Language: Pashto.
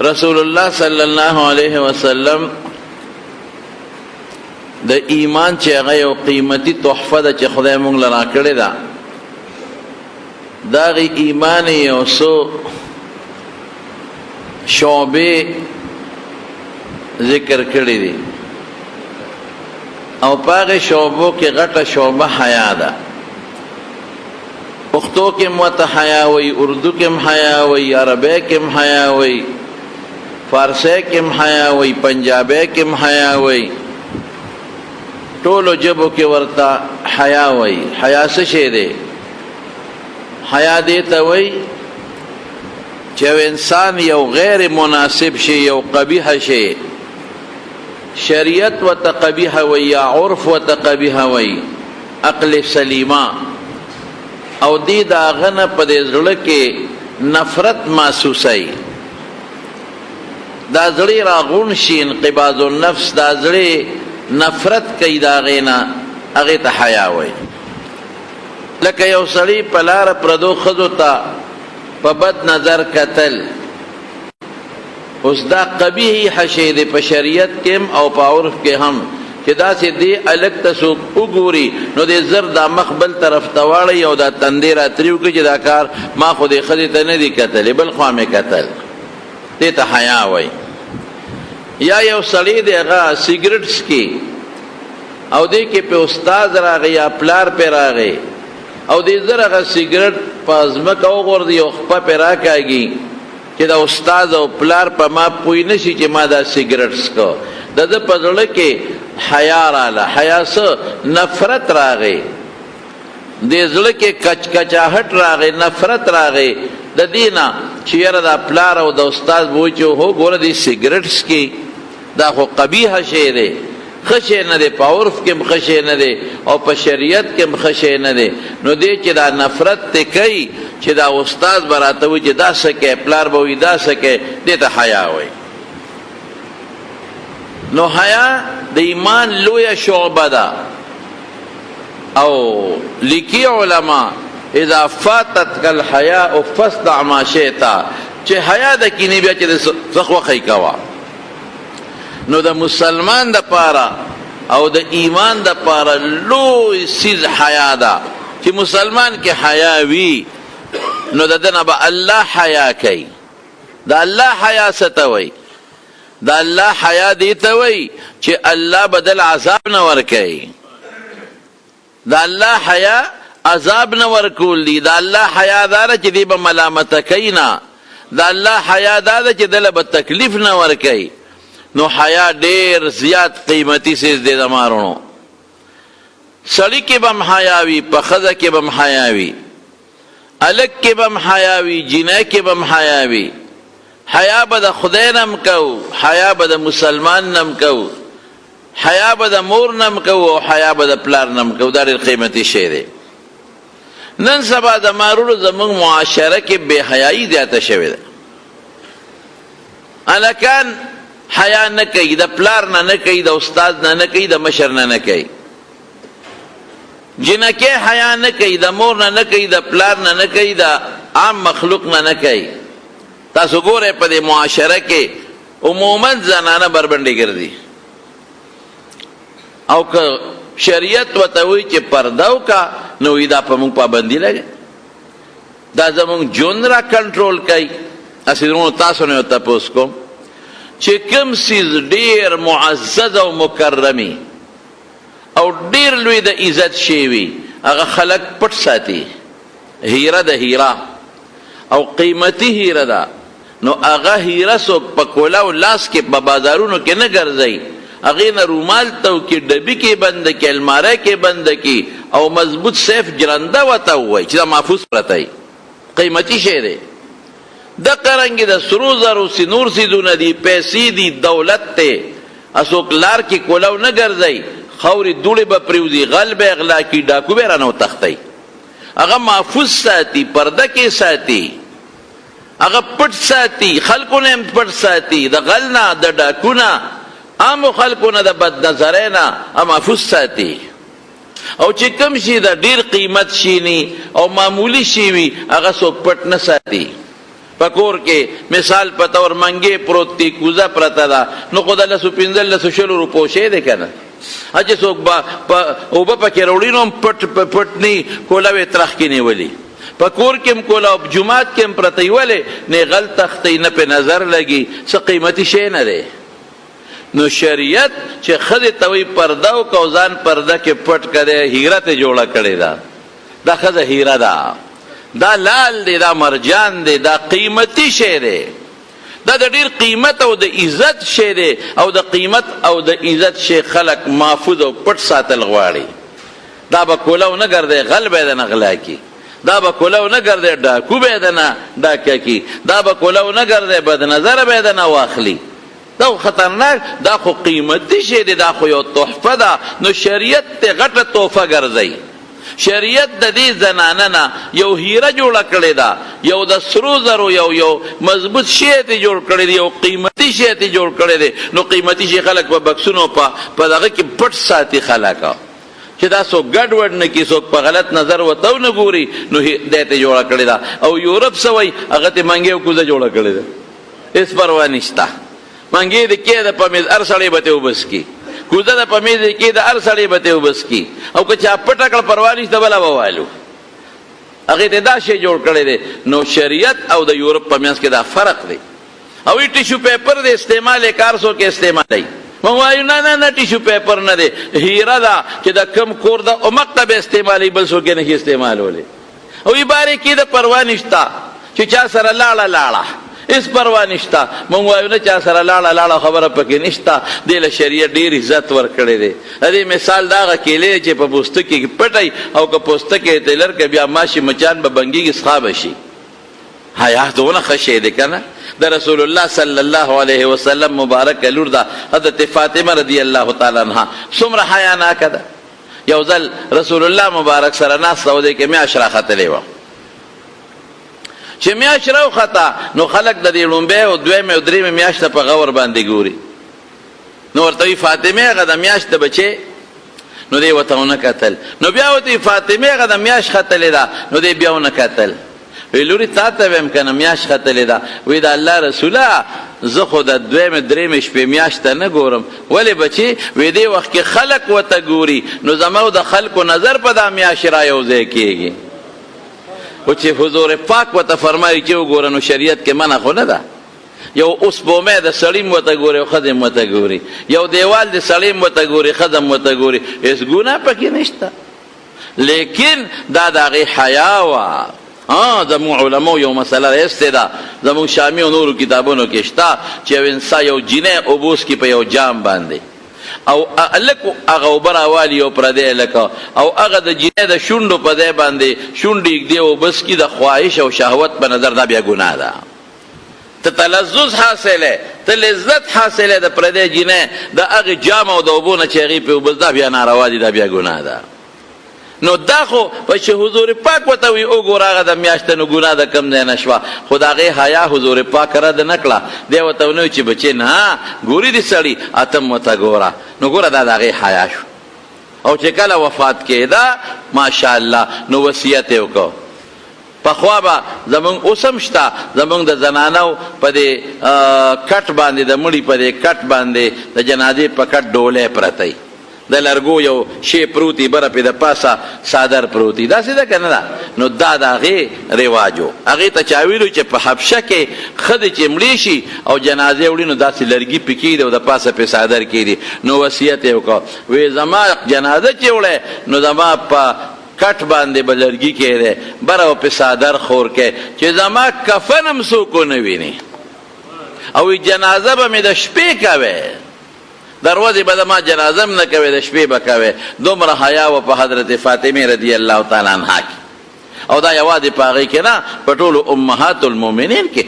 رسول الله صلی الله علیه وسلم د ایمان چې هغه یو قیمتي تحفه ده چې خدای مونږ له راکړې ده، د هغې ایمان یې یو څو شعبې ذکر کړي دي، او په هغې شعبو کې غټه شعبه حیا ده. پښتو کې هم ورته حیا وایي، اردو کې هم حیا وایي، عربی کې هم حیا وایي، فارسی کې هم حیا وایي، پنجابی کې هم حیا وایي، ټولو ژبو کې ورته حیا وایي. حیا څه شی دی؟ حیا دې ته وایي چې یو انسان یو غیر مناسب شي، یو قبیح شي، شریعت ورته قبیح وایي یا عرف ورته قبیح وایي، عقل سلیمه، او دې د هغه نه په دې زړه کې نفرت محسوسوي، دا زړه راغون شي، انقباض النفس، دا زړه نفرت کوي د هغې نه، هغې ته حیا وایي. لکه یو سړي په لاره پردو ښځو ته په بد نظر کتل، اوس دا قبیح شی دی په شریعت کې هم او په عرف کې هم، چې داسې دې هلک ته څوک وګوري نو دې زر دا مخ بل طرف ته واړوي او دا تندې راتري وکړي چې دا کار ما خو دې ښځې ته نه دي کتلې، بل خوا مې کتل، دې ته حیا وایي. یا یو سړی دی هغه سیګرټ څکي او دې کې په استاد راغی یا پلار پې راغی او دې زر هغه سیګرټ په ځمکه وغورځي او خپه پې راکاږي چې د استاد او پلار په ما پوه نه شي چې ما دا سیګرټ څکه، د ده په زړه کې حیا راله. حیا څه؟ نفرت راغی، دې زړه کې کچکچاهټ راغی، نفرت راغی د دې نه چې یاره دا پلار او د استاد به وایي چې هو ګوره دې سیګرټ څکي، دا خو قبیح شی دی، ښه شی نه دی، په عرف کې هم ښه شی نه دی او په شریعت کې هم ښه شی نه دی. نو دې چې دا نفرت ته کوي چې دا استاد به راته وایي چې دا څه کوي، پلار به وایي دا څه کوي، دې ته حیا وایي. نو حیا د ایمان لویه شعبه ده، او لیکي علما اذا فاتتک الحیاء فاصدع ما شئت، چې حیا د کینې بیا چې څه خوښی کوه. نو د مسلمان د پاره او د ایمان د پاره لوی سیز حیا ده، چې مسلمان کې حیا وي نو د ده نه به الله حیا کوي. د الله حیا څه ته وایي؟ د الله حیا دې ته وایي چې الله بدل عذاب نه ورکوي. د الله حیا عذاب نه ورکول دي. د الله حیا دا ده چې دې به ملامته کوي نه، د الله حیا دا ده چې دله به تکلیف نه ورکوي. نو حیا ډیر زیات قیمتي څیز دی زما وروڼو. سړي کې به هم حیا وي، په ښځه کې به هم حیا وي، هلک کې به هم حیا وي، جینۍ کې به هم حیا وي. حیا به د خدای نه هم کوو، حیا به د مسلمان نه هم کوو، حیا به د مور نه هم کوو، او حیا به د پلار نه هم کوو. دا ډېر قیمتي شی دی. نن سبا د مارونو زموږ معاشره کې بې حیایي زیاته شوې ده. هلکان حیا نه کوي، د پلار نه نه کوي، د استاد نه نه کوي، د مشر نه نه کوي. جنکې حیا نه کوي، د مور نه نه کوي، د پلار نه نه کوي، د عام مخلوق نه نه کوي. تاسو ګورئ په دې معاشره کې عموما زنانه بربنډې ګرځي، او که شریعت ورته وایي چې پرده وکړه نو وایي دا په موږ پابندي لګي، دا زموږ ژوند را کنټرول کوي. هسې درونو تاسو نه یو تپوس کوم چې کوم څیز ډېر معزز او مکرمي او ډېر لوی د عزت شی وي هغه خلک پټ ساتي. هیره د هیره او قیمتي هیره ده، نو هغه هیره څوک په کولاو لاس کې په بازارونو کې نه ګرځوي، هغې نه رومال تو کې ډبي کې بنده کې، الماری کې بنده کې، او مضبوط سیف جرنده ورته ووایي چې دا محفوظ پرته وي، قیمتي شی دی. دقه رنګې د سرو زرو نور څیزونه دي، پیسې دي، دولت دی، څوک لار کې کولاو نه ګرځوي، خاورې دوړې به پرېوځي، غل به اغلا کي، ډاکو به رانه وتښتوي. هغه محفوظ ساتي، پرده کې ساتي، هغه پټ ساتي، خلکو نه هم پټ ساتي، د غل نه، د ډاکو نه، عامو خلکو نه، د بد نظرۍ نه محفوظ ساتي. او چې کوم شي د ډېر قیمت شي ني او معمولي شي وي هغه څوک پټ نه ساتي. پکور کې مثال په تور منګې پروت دی کوزه پرته ده نو خو د 15-15 روپو شی دی که نه چې څوک به اوبه پکې راوړي نو پټ نی کوله یې ترخ کې نیولي په کور کې هم کوله جومات کې هم پرته یې ولې نه غل تختی نه پې نظر لګي څه قیمتي شی نه دی نو شریعت چې ښځې ته وایي پرده وکړه او ځان پرده کې پټ کړی هیره ترې جوړه کړې ده دا ښځه هیره ده دا لال دی دا مرجان دی دا قیمتي شی دی دا د ډیر قیمت او د عزت شی دی او د قیمت او د عزت شی خلق محفوظ او پټ ساتل غواړي دا به کولو نه ګرځي غل به د نه غلا کی دا به کولو نه ګرځي ډاکو به د نه ډاکه کی دا به کولو نه ګرځي بد نظر به د نه واخلي دا خطرناک دا خو قیمتي شی دی دا خو یو تحفه ده نو شریعت ته غټه تحفه ګرځي شریعت د دې زنانه نه یو هیره جوړه کړې ده یو د سرو زرو یو مضبوط شی ته جوړ کړی دی یو قیمتي شی ته جوړ کړی دی نو قیمتي شی خلک په بکسونو په دغه کې پټ ساتي خلک چې دا څوک ګډوډ نه کړي څوک په غلط نظر ورته ونه ګوري نو دی ته جوړه کړې ده او یورپ څه وایي هغه ته منګې او کوزه جوړه کړې ده هېڅ پروا نشته منګې د کې د په میز هر سړی به ته وبس کي کوزه د په میز کې د هر سړی به ته وبس کي او که چا پټه کړه پروا نشته بله به والو هغې ته دا شی جوړ کړی دی نو شریعت او د یورپ په منځ کې دا فرق دی او ای ټیشو پیپر د استعمال کار څوک استعمالوي موږ وایو نه ټیشو پیپر نه دی هیره ده چې د کم کور ده عمق ته به استعمالوي بل څوک یې نشي استعمالولی او ای بارې کې د پروا نشته چې چا سره لاړه اس پروا نشته مونږ وایو نه چا سره لاړه خبره پکې نشته دې له شریعت ډېر عزت ورکړی دی د دې مثال دا هغه کیلې چې په پوستکي کې پټی او که پوستکي یې تیلر که بیا ماشي مچان به بنګېږي څښا به شي حیا دونه ښه شی دی که نه د رسول الله صلی الله علیه وسلم مبارکه لور ده حضرت فاطمه رضی الله تعالی عنها څومره حیاناکه ده یو ځل رسول الله مبارک سره ناسته و دی کې میاشت راختلې وه چې میاشت راوخته نو خلک د دې لومبۍ او دویمې او درېیمې میاشته په غور باندې ګوري نو ورته وایي فاطمې هغه د میاشت د بچې نو دی ورته ونه کتل نو بیا ورته وایي فاطمې هغه د میاشت ختلې ده نو دی بیا ونه کتل وی لورې تا ته ویم که نه میاشت ختلې ده وی د الله رسوله زه خو د دویمې درېیمې شپې میاشت ته نه ګورم ولې بچې وی دې وخت کې خلک ورته ګوري نو زما او د خلکو نظر په دا میاشت را یو ځای کېږي خو چې حضور پاک ورته فرمایي چې وګوره نو شریعت کې منع خو نه ده یو اوس بومې د سړي م ورته ګوري او ښځې م ورته ګوري یو دیوال د سړي م ورته ګوري ښځه م ورته ګوري هېڅ ګناه پکې نشته لیکن دا د هغې حیا وه زموږ علماو یو مسله رایستې ده زموږ شامي او نورو کتابونو کې شته چې یو انسان یو جینۍ اوبوس کي په یو جام باندې او لک هغه اوبه راوالي یو پردی لکه او هغه د جینۍ د شونډو په ځای باندې شونډې ږدي او بس کي د خواهش او شهوت په نظر دا بیا ګناه ده ته تلذذ حاصلې ته لذت حاصلې د پردی جینۍ د هغې جام او د اوبو نه چې هغې پې اوبس دا بیا ناروا دي دا بیا ګناه ده نو دا خو په چې حضور پاک ورته وایي وګوره هغه د میاشته نو ګناه د کم ځای نه شوه خو د هغې حیا حضور پاک رد نه کړه دی ورته ونه وایي چې بچې نه ګوري دې سړي اتم ورته ګوره نو ګوره دا د هغې حیا شو او چې کله وفات کېده ماشاءالله نو وصیت یې وکړ پخوا به زمونږ اوس هم شته زمونږ د زنانو په دې کټ باندې د مړي په دې کټ باندې د جنازې په کټ ډولۍ پرتی د لرګو یو شی پروتي بره پې د پاسه صادر پروتي داسې ده که نه ده نو دا د هغې رواج و هغې ته چا ویلو چې په حبشه کې ښځې چې مړې شي او جنازې وړي نو داسې لرګي پې کېږدي او د پاسه پې صادر کېږدي نو وصیت یې وکړه وی زما جنازه چې وړی نو زما په کټ باندې به لرګي کېدی بره پې صادر خور کې چې زما کفن هم څوک ونه ویني او جنازه به مې د شپې کوی دروازې به د ما جنازه هم نه کوې د شپې به کوې دومره حیا وه په حضرت فاطمې رضی الله تعالی عنها کې او دا یوازې په هغې کې نه په ټولو امهات المؤمنین کې